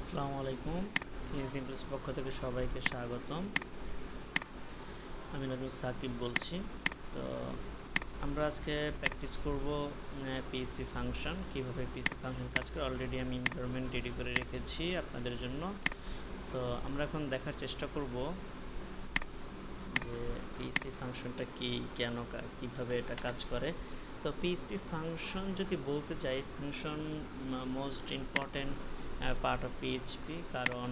আসসালামু আলাইকুম। সিম্পলস পক্ষ থেকে সবাইকে স্বাগতম। আমি নাজমুল সাকিব বলছি। তো আমরা আজকে প্র্যাকটিস করব পিএইচপি ফাংশন, কীভাবে পিএইচপি ফাংশন কাজ করে। অলরেডি আমি এনভায়রনমেন্ট রেডি করে রেখেছি আপনাদের জন্য। তো আমরা এখন দেখার চেষ্টা করব যে পিএইচপি ফাংশনটা কী, কেন, কীভাবে এটা কাজ করে। তো পিএইচপি ফাংশন যদি বলতে চাই, function most important part of PHP, কারণ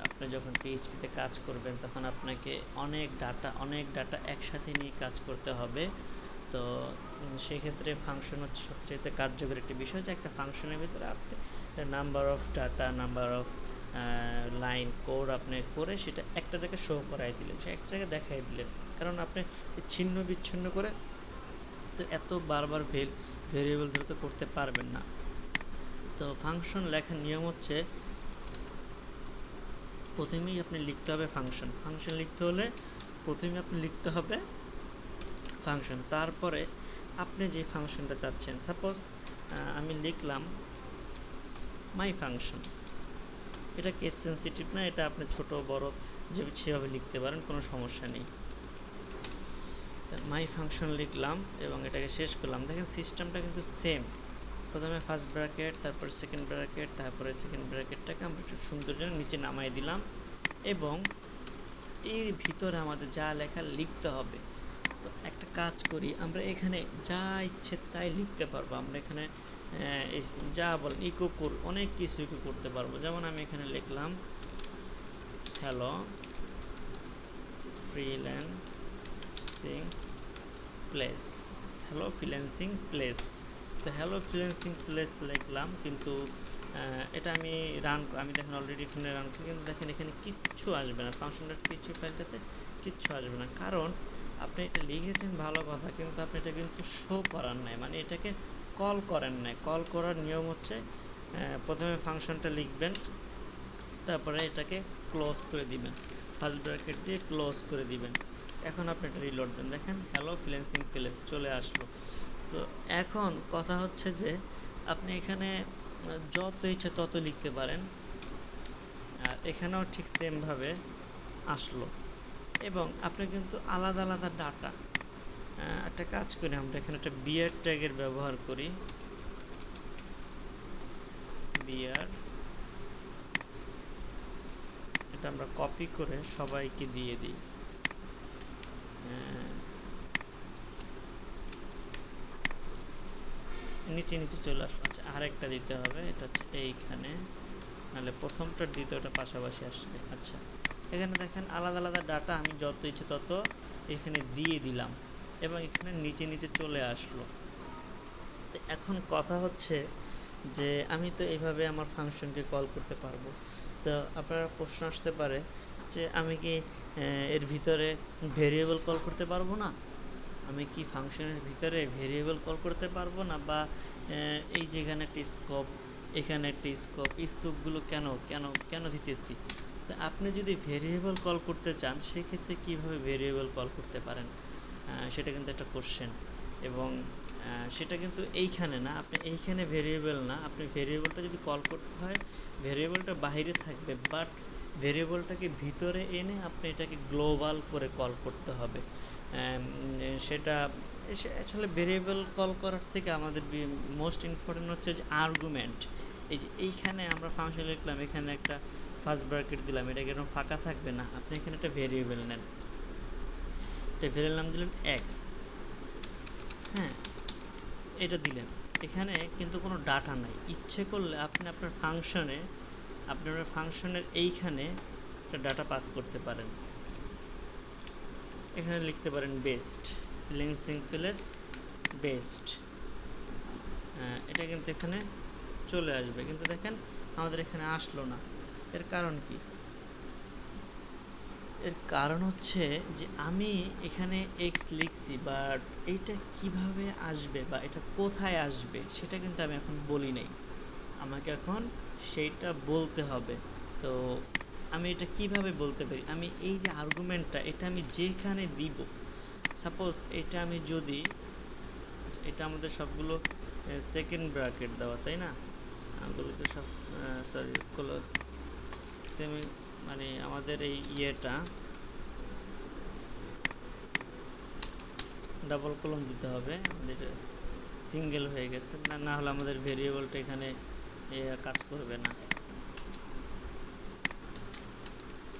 আপনি যখন পিএইচপিতে কাজ করবেন তখন আপনাকে অনেক ডাটা একসাথে নিয়ে কাজ করতে হবে। তো সেক্ষেত্রে ফাংশন হচ্ছে সবচেয়ে কার্যকর একটি বিষয়, যে একটা ফাংশনের ভিতরে আপনি number of data, number of line code আপনি করে সেটা একটা জায়গায় শো করাই দিলেন, সে এক জায়গায় দেখাই দিলেন। কারণ আপনি ছিন্ন বিচ্ছিন্ন করে তো এত বারবার ভেরিয়েবল ধরে তো করতে পারবেন না। তো ফাংশন লেখার নিয়ম হচ্ছে, প্রথমেই আপনি লিখতে হবে ফাংশন লিখতে হলে প্রথমে আপনি লিখতে হবে ফাংশন। তারপরে আপনি যে ফাংশনটা চাচ্ছেন, সাপোজ আমি লিখলাম মাই ফাংশন। এটা কেস সেন্সিটিভ না, এটা আপনি ছোট বড় সেভাবে লিখতে পারেন, কোনো সমস্যা নেই। মাই ফাংশন লিখলাম এবং এটাকে শেষ করলাম। দেখেন সিস্টেমটা কিন্তু সেম। প্রথমে ফার্স্ট ব্র্যাকেট, তারপরে সেকেন্ড ব্র্যাকেট, তারপরে সেকেন্ড ব্র্যাকেটটাকে আমরা একটু সুন্দর জন্য নিচে নামাই দিলাম এবং এর ভিতরে আমাদের যা লেখা লিখতে হবে। তো একটা কাজ করি, আমরা এখানে যা ইচ্ছে তাই লিখতে পারবো। আমরা এখানে যা বলেন ইকো অনেক কিছু ইকো করতে পারবো। যেমন আমি এখানে লিখলাম hello freelancing place, hello freelancing place. তো হ্যালো ফ্রিল্যান্সিং প্লেস লিখলাম, কিন্তু এটা আমি দেখেন অলরেডি এখানে রান করি, কিন্তু দেখেন এখানে কিচ্ছু আসবে না, ফাংশনটার কিছু ফাইলটাতে কিচ্ছু আসবে না। কারণ আপনি এটা লিখেছেন ভালো কথা, কিন্তু আপনি এটা কিন্তু শো করার নাই, মানে এটাকে কল করেন নাই। কল করার নিয়ম হচ্ছে প্রথমে ফাংশনটা লিখবেন, তারপরে এটাকে ক্লোজ করে দিবেন, ফার্স্ট ব্র্যাকেট দিয়ে ক্লোজ করে দিবেন। এখন আপনি এটা রিলোড দেন, দেখেন হ্যালো ফ্রিল্যান্সিং প্লেস চলে আসলো। তো এখন কথা হচ্ছে যে আপনি এখানে যত ইচ্ছে তত লিখতে পারেন, আর এখানেও ঠিক সেমভাবে আসলো। এবং আপনি কিন্তু আলাদা আলাদা ডাটা, একটা কাজ করি, আমরা এখানে একটা বিয়ার ট্যাগের ব্যবহার করি। বিয়ার, এটা আমরা কপি করে সবাইকে দিয়ে দিই। নিচে নিচে চলে আসলো। আচ্ছা, আরেকটা দিতে হবে, এটা হচ্ছে এইখানে, নাহলে প্রথমটার দ্বিতীয়টা পাশাপাশি আসবে। আচ্ছা, এখানে দেখেন আলাদা আলাদা ডাটা আমি যত ইচ্ছে তত এখানে দিয়ে দিলাম এবং এখানে নিচে নিচে চলে আসলো। তো এখন কথা হচ্ছে যে আমি তো এইভাবে আমার ফাংশনকে কল করতে পারবো। তো আপনার প্রশ্ন আসতে পারে যে আমি কি এর ভিতরে ভেরিয়েবল কল করতে পারবো না? আমি কি ফাংশনের ভিতরে ভেরিয়েবল কল করতে পারবো না? বা এই যে এখানে একটা স্কোপ, এখানে একটা স্কোপগুলো কেন দিতেছি? তো আপনি যদি ভেরিয়েবল কল করতে চান, সেক্ষেত্রে কীভাবে ভেরিয়েবল কল করতে পারেন, সেটা কিন্তু একটা কোশ্চেন। এবং সেটা কিন্তু এইখানে না, আপনি এইখানে ভেরিয়েবল না, আপনি ভেরিয়েবলটা যদি কল করতে হয় ভেরিয়েবলটা বাইরে থাকবে, বাট ভেরিয়েবলটাকে ভিতরে এনে আপনি এটাকে গ্লোবাল করে কল করতে হবে। সেটা আসলে ভেরিয়েবল কল করার থেকে আমাদের মোস্ট ইম্পর্টেন্ট হচ্ছে যে আর্গুমেন্ট। এই যে এইখানে আমরা ফাংশন লিখলাম, এখানে একটা ফার্স্ট ব্র্যাকেট দিলাম, এটা কেন ফাঁকা থাকবে না? আপনি এখানে একটা ভেরিয়েবল নেন, একটা ভেরিয়েবল নাম দিলেন এক্স, হ্যাঁ, এটা দিলেন। এখানে কিন্তু কোনো ডাটা নাই। ইচ্ছে করলে আপনি আপনার ফাংশনের এইখানে একটা ডাটা পাস করতে পারেন। এখানে লিখতে পারেন বেস্ট, ফ্রিল্যান্সিং প্লেস বেস্ট, এটা কিন্তু এখানে চলে আসবে, কিন্তু দেখেন আমাদের এখানে আসলো না। এর কারণ কি? এর কারণ হচ্ছে যে আমি এখানে এক্স লিখছি, বাট এইটা কিভাবে আসবে বা এটা কোথায় আসবে সেটা কিন্তু আমি এখন বলি নাই। আমাকে এখন সেইটা বলতে হবে। তো আমি এটা কিভাবে বলতে পারি? আমি এই যে আর্গুমেন্টটা, এটা আমি যেখানে দিব, সাপোজ এটা আমি যদি, এটা আমাদের সবগুলো সেকেন্ড ব্র্যাকেট দেওয়া, তাই না? ওগুলোকে সব সরি সেমি মানে আমাদের এই ইয়েটা ডাবল কলম দিতে হবে, আমাদের সিঙ্গেল হয়ে গেছে, না হলে আমাদের ভেরিয়েবলটা এখানে কাজ করবে না।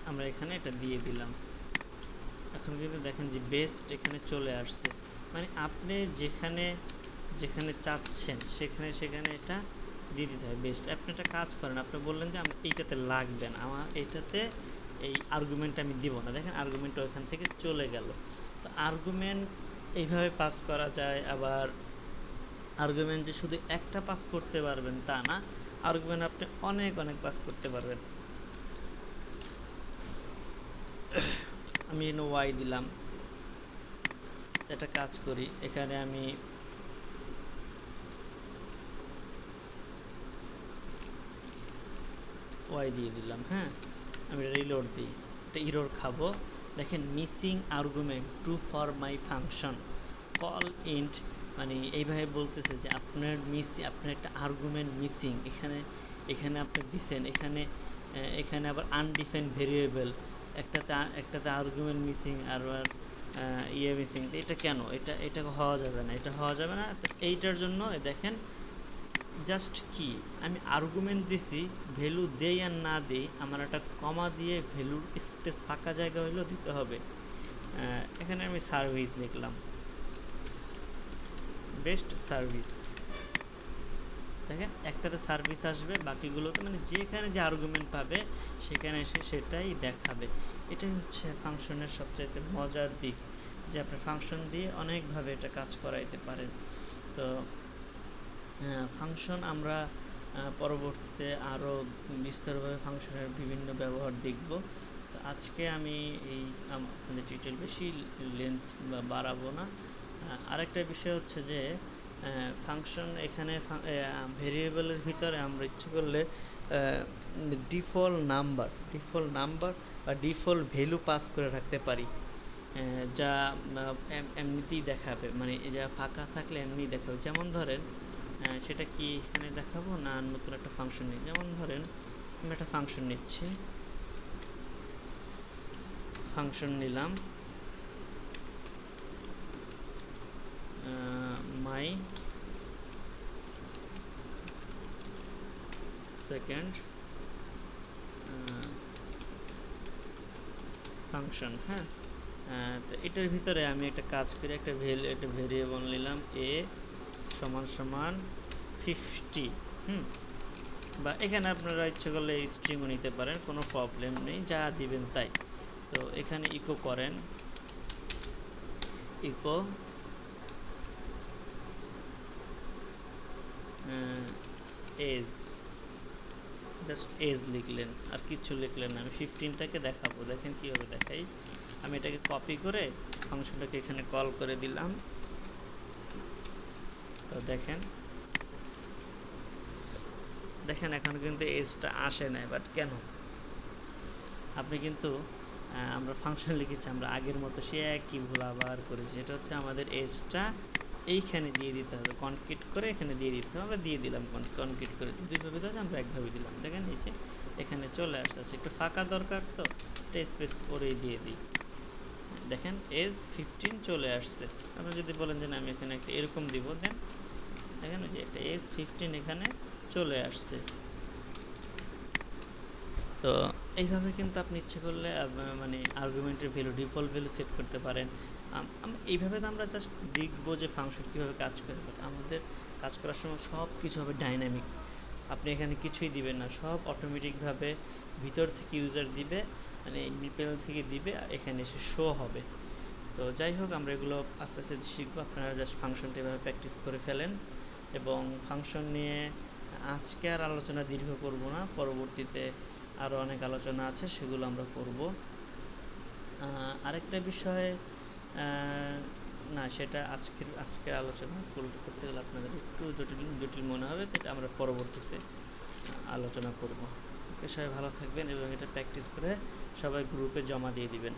আমরা এখানে এটা দিয়ে দিলাম। এখন কিন্তু দেখেন যে বেস্ট এখানে চলে আসছে, মানে আপনি যেখানে যেখানে চাচ্ছেন সেখানে এটা দিয়ে দিতে হবে বেস্ট। আপনি একটা কাজ করেন, আপনি বললেন যে আমার এইটাতে লাগবে না, আমার এইটাতে এই আর্গুমেন্ট আমি দিব না। দেখেন আর্গুমেন্ট ওইখান থেকে চলে গেল। তো আর্গুমেন্ট এইভাবে পাস করা যায়। আবার আর্গুমেন্ট যে শুধু একটা পাস করতে পারবেন তা না, আর্গুমেন্ট আপনি অনেক অনেক পাস করতে পারবেন। আমি এখানে ওয়াই দিলাম, একটা কাজ করি, এখানে আমি ওয়াই দিয়ে দিলাম। হ্যাঁ, আমি রিলোড দিই, এটা ইরর খাবো। দেখেন missing argument true for my function call int, মানে এইভাবে বলতেছে যে আপনার আপনার একটা আর্গুমেন্ট মিসিং, এখানে আপনি দিচ্ছেন, এখানে আবার আনডিফাইন্ড ভেরিয়েবল, একটাতে আর্গুমেন্ট মিসিং আর ইয়ে মিসিং। এটা কেন? এটা হওয়া যাবে না, এটা হওয়া যাবে না। এইটার জন্য দেখেন জাস্ট কি আমি আর্গুমেন্ট দিছি, ভ্যালু দেই আর না দেই, আমার একটা কমা দিয়ে ভ্যালুর স্পেস ফাঁকা জায়গা হইলেও দিতে হবে। এখানে আমি সার্ভিস লিখলাম, বেস্ট সার্ভিস। দেখেন একটাতে সার্ভিস আসবে, বাকিগুলোতে মানে যেখানে যে আর্গুমেন্ট পাবে সেখানে এসে সেটাই দেখাবে। এটাই হচ্ছে ফাংশনের সবচাইতে মজার দিক, যে আপনি ফাংশন দিয়ে অনেকভাবে এটা কাজ করাইতে পারেন। তো ফাংশন আমরা পরবর্তীতে আরও বিস্তারভাবে ফাংশনের বিভিন্ন ব্যবহার দেখব। তো আজকে আমি এই আপনাদের ডিটেল বেশি লেন্থ বাড়াবো না। আরেকটা বিষয় হচ্ছে যে ফাংশন এখানে ভেরিয়েবলের ভিতরে আমরা ইচ্ছে করলে ডিফল্ট নাম্বার বা ডিফল্ট ভ্যালু পাস করে রাখতে পারি, যা এমনিতেই দেখাবে, মানে যা ফাঁকা থাকলে এমনিই দেখাবে। যেমন ধরেন সেটা কি এখানে দেখাবো না নতুন একটা ফাংশন নিই। যেমন ধরেন আমি একটা ফাংশন নিচ্ছি, ফাংশন নিলাম মাই সেকেন্ড ফাংশন। হ্যাঁ, তো এটার ভিতরে আমি একটা কাজ করি, একটা ভেরিয়েবল নিলাম a সমান সমান 50। বা এখানে আপনারা ইচ্ছে করলে স্ট্রিংও নিতে পারেন, কোনো প্রবলেম নেই, যা দিবেন তাই। তো এখানে ইকো করেন, ইকো এজ, জাস্ট এজ লিখলেন, আর কিছু লিখলেন না। আমি 15টাকে দেখাবো, দেখেন কীভাবে দেখাই। আমি এটাকে কপি করে ফাংশনটাকে এখানে কল করে দিলাম। তো দেখেন এখন কিন্তু এজটা আসে নাই, বাট কেন? আপনি কিন্তু আমরা ফাংশন লিখেছি, আমরা আগের মতো সে একই ভুল আবার করেছি। এটা হচ্ছে আমাদের এজটা এইখানে দিয়ে দিতে হবে, কনক্রিট করে এখানে দিয়ে দিতে হবে। আমরা দিয়ে দিলাম কনক্রিট করে, দুইভাবে দেওয়া আমরা একভাবে দিলাম। দেখেন এই যে এখানে চলে আসছে, একটু ফাঁকা দরকার, তো এটা স্পেস করেই দিয়ে দিই। দেখেন এজ 15 চলে আসছে। আপনি যদি বলেন যে না আমি এখানে একটা এরকম দিব, দেন দেখেন যে একটা এজ 15 এখানে চলে আসছে। তো এইভাবে কিন্তু আপনি ইচ্ছে করলে মানে আর্গুমেন্টের ভ্যালু ডিফল্ট ভ্যালু সেট করতে পারেন। এইভাবে তো আমরা জাস্ট দেখবো যে ফাংশন কীভাবে কাজ করে। বাট আমাদের কাজ করার সময় সব কিছু হবে ডাইনামিক, আপনি এখানে কিছুই দিবেন না, সব অটোমেটিকভাবে ভিতর থেকে ইউজার দিবে, মানে মিপেল থেকে দিবে, এখানে এসে শো হবে। তো যাই হোক, আমরা এগুলো আস্তে আস্তে শিখবো। আপনারা জাস্ট ফাংশনটা এভাবে প্র্যাকটিস করে ফেলেন। এবং ফাংশন নিয়ে আজকে আর আলোচনা দীর্ঘ করব না, পরবর্তীতে আরও অনেক আলোচনা আছে, সেগুলো আমরা করব। আরেকটা বিষয়, না সেটা আজকের আলোচনা করতে গেলে আপনাদের একটু জটিল মনে হবে, তো এটা আমরা পরবর্তীতে আলোচনা করব। ওকে, সবাই ভালো থাকবেন এবং এটা প্র্যাকটিস করে সবাই গ্রুপে জমা দিয়ে দিবেন।